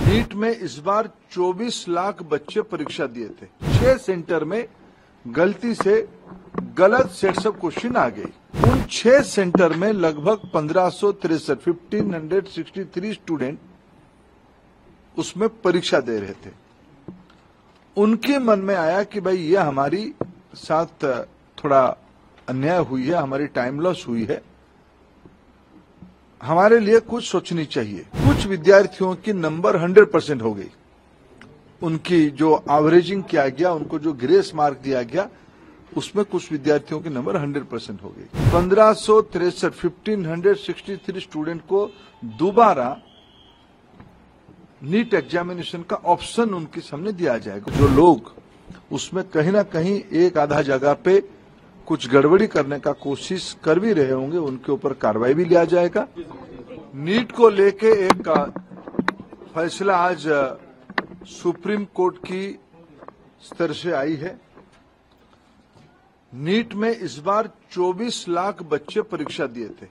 NEET में इस बार 24 लाख बच्चे परीक्षा दिए थे। 6 सेंटर में गलती से गलत सेट्स ऑफ क्वेश्चन आ गई। उन 6 सेंटर में लगभग 1563 स्टूडेंट उसमें परीक्षा दे रहे थे। उनके मन में आया कि भाई ये हमारी साथ थोड़ा अन्याय हुई है, हमारी टाइम लॉस हुई है, हमारे लिए कुछ सोचनी चाहिए। कुछ विद्यार्थियों की नंबर 100% हो गई। उनकी जो एवरेजिंग किया गया, उनको जो ग्रेस मार्क दिया गया, उसमें कुछ विद्यार्थियों की नंबर 100% हो गई। 1563 स्टूडेंट को दोबारा नीट एग्जामिनेशन का ऑप्शन उनके सामने दिया जाएगा। जो लोग उसमें कहीं ना कहीं एक आधा जगह पे कुछ गड़बड़ी करने का कोशिश कर भी रहे होंगे, उनके ऊपर कार्रवाई भी लिया जाएगा। नीट को लेके एक फैसला आज सुप्रीम कोर्ट की स्तर से आई है। नीट में इस बार 24 लाख बच्चे परीक्षा दिए थे।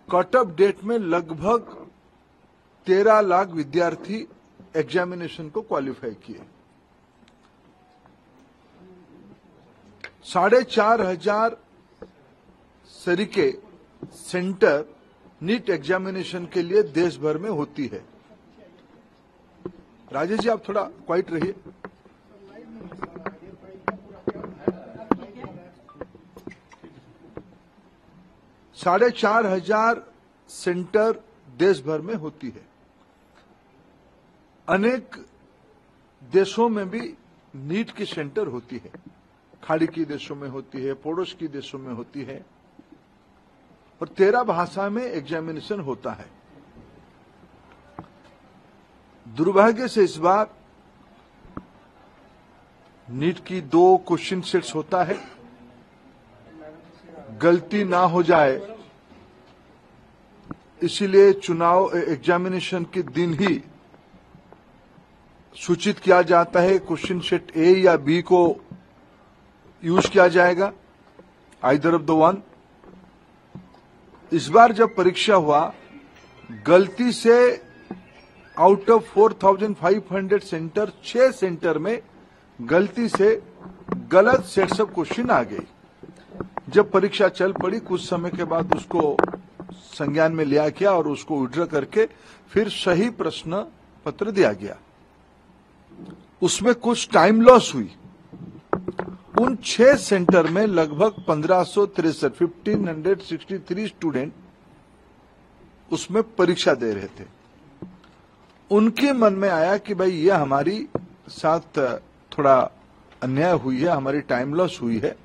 कट ऑफ डेट में लगभग 13 लाख विद्यार्थी एग्जामिनेशन को क्वालिफाई किए। 4,500 सरीके सेंटर नीट एग्जामिनेशन के लिए देश भर में होती है। राजेश जी, आप थोड़ा क्वाइट रहिए। साढ़े 4,500 सेंटर देश भर में होती है। अनेक देशों में भी नीट की सेंटर होती है। खाड़ी के देशों में होती है, पड़ोस के देशों में होती है, और 13 भाषा में एग्जामिनेशन होता है। दुर्भाग्य से इस बार नीट की 2 क्वेश्चन सेट्स होता है। गलती ना हो जाए इसीलिए चुनाव एग्जामिनेशन के दिन ही सूचित किया जाता है। क्वेश्चन सेट ए या बी को यूज किया जाएगा, आइदर ऑफ द वन। इस बार जब परीक्षा हुआ, गलती से आउट ऑफ 4,500 सेंटर 6 सेंटर में गलती से गलत सेट्स ऑफ क्वेश्चन आ गई। जब परीक्षा चल पड़ी, कुछ समय के बाद उसको संज्ञान में लिया गया और उसको विड्रॉ करके फिर सही प्रश्न पत्र दिया गया। उसमें कुछ टाइम लॉस हुई। उन 6 सेंटर में लगभग 1563 स्टूडेंट उसमें परीक्षा दे रहे थे। उनके मन में आया कि भाई ये हमारी साथ थोड़ा अन्याय हुई है, हमारी टाइम लॉस हुई है,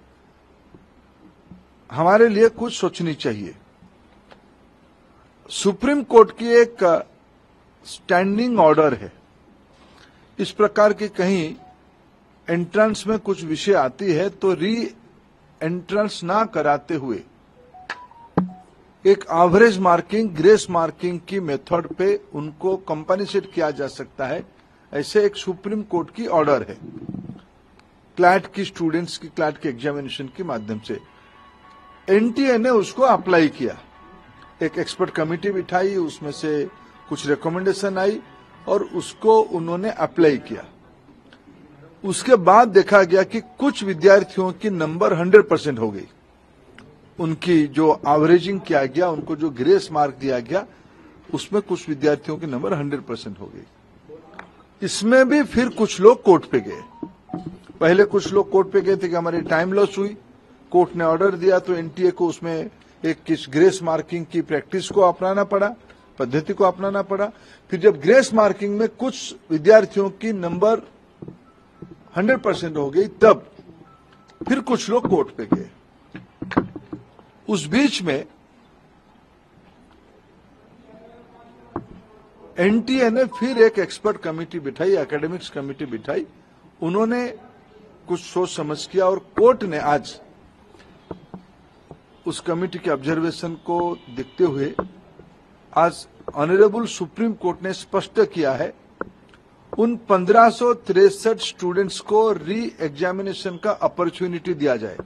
हमारे लिए कुछ सोचनी चाहिए। सुप्रीम कोर्ट की एक स्टैंडिंग ऑर्डर है। इस प्रकार की कहीं एंट्रेंस में कुछ विषय आती है तो री एंट्रेंस ना कराते हुए एक एवरेज मार्किंग, ग्रेस मार्किंग की मेथड पे उनको कंपनसेट किया जा सकता है। ऐसे एक सुप्रीम कोर्ट की ऑर्डर है। क्लैट की स्टूडेंट्स की क्लैट के एग्जामिनेशन के माध्यम से एनटीए ने उसको अप्लाई किया। एक एक्सपर्ट कमेटी बिठाई, उसमें से कुछ रिकमेंडेशन आई और उसको उन्होंने अप्लाई किया। उसके बाद देखा गया कि कुछ विद्यार्थियों की नंबर 100% हो गई। उनकी जो एवरेजिंग किया गया, उनको जो ग्रेस मार्क दिया गया, उसमें कुछ विद्यार्थियों की नंबर 100% हो गई। इसमें भी फिर कुछ लोग कोर्ट पे गए। पहले कुछ लोग कोर्ट पे गए थे कि हमारी टाइम लॉस हुई, कोर्ट ने ऑर्डर दिया तो एनटीए को उसमें एक किस ग्रेस मार्किंग की प्रैक्टिस को अपनाना पड़ा, पद्धति को अपनाना पड़ा। फिर जब ग्रेस मार्किंग में कुछ विद्यार्थियों की नंबर 100% हो गई, तब फिर कुछ लोग कोर्ट पे गए। उस बीच में एनटीए ने फिर एक एक्सपर्ट कमेटी बिठाई, एकेडमिक्स कमेटी बिठाई। उन्होंने कुछ सोच समझ किया और कोर्ट ने आज उस कमेटी के ऑब्जर्वेशन को देखते हुए आज ऑनरेबल सुप्रीम कोर्ट ने स्पष्ट किया है उन 1563 स्टूडेंट्स को री एग्जामिनेशन का अपॉर्चुनिटी दिया जाए।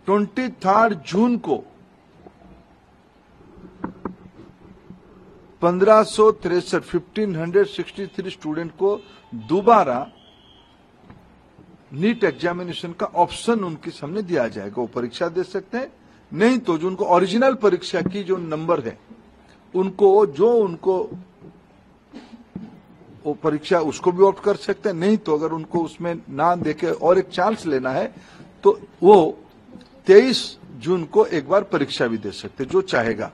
23 जून को 1563 स्टूडेंट को दोबारा नीट एग्जामिनेशन का ऑप्शन उनके सामने दिया जाएगा। वो परीक्षा दे सकते हैं, नहीं तो जो उनको ओरिजिनल परीक्षा की जो नंबर है उनको वो परीक्षा उसको भी ऑप्ट कर सकते हैं, नहीं तो अगर उनको उसमें ना देके और एक चांस लेना है तो वो 23 जून को एक बार परीक्षा भी दे सकते हैं, जो चाहेगा।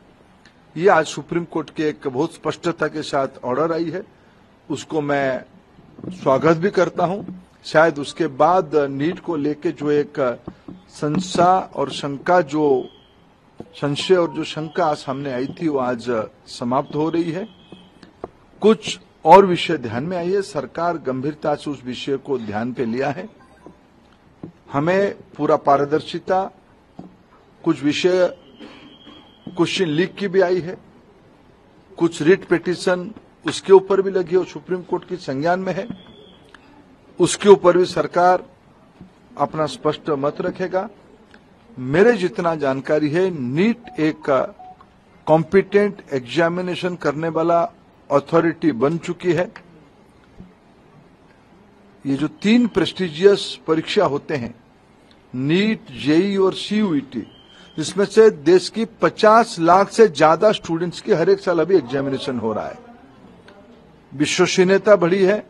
ये आज सुप्रीम कोर्ट के एक बहुत स्पष्टता के साथ ऑर्डर आई है, उसको मैं स्वागत भी करता हूं। शायद उसके बाद नीट को लेके जो एक संशय और जो शंका सामने आई थी वो आज समाप्त हो रही है। कुछ और विषय ध्यान में आई है, सरकार गंभीरता से उस विषय को ध्यान पे लिया है। हमें पूरा पारदर्शिता, कुछ विषय क्वेश्चन लीक की भी आई है, कुछ रिट पिटीशन उसके ऊपर भी लगी और सुप्रीम कोर्ट की संज्ञान में है, उसके ऊपर भी सरकार अपना स्पष्ट मत रखेगा। मेरे जितना जानकारी है, नीट एक कॉम्पिटेंट एग्जामिनेशन करने वाला अथॉरिटी बन चुकी है। ये जो 3 प्रेस्टिजियस परीक्षा होते हैं, नीट, जेईई और सीयूईटी, इसमें से देश की 50 लाख से ज्यादा स्टूडेंट्स की हर एक साल अभी एग्जामिनेशन हो रहा है। विश्वसनीयता बढ़ी है,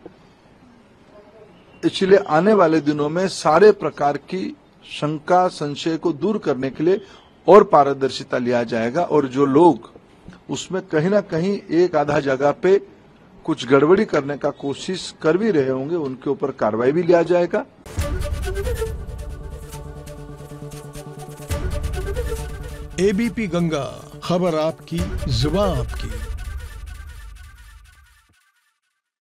इसलिए आने वाले दिनों में सारे प्रकार की शंका संशय को दूर करने के लिए और पारदर्शिता लिया जाएगा, और जो लोग उसमें कहीं ना कहीं एक आधा जगह पे कुछ गड़बड़ी करने का कोशिश कर भी रहे होंगे, उनके ऊपर कार्रवाई भी लिया जाएगा। एबीपी गंगा, खबर आपकी, जुबान आपकी।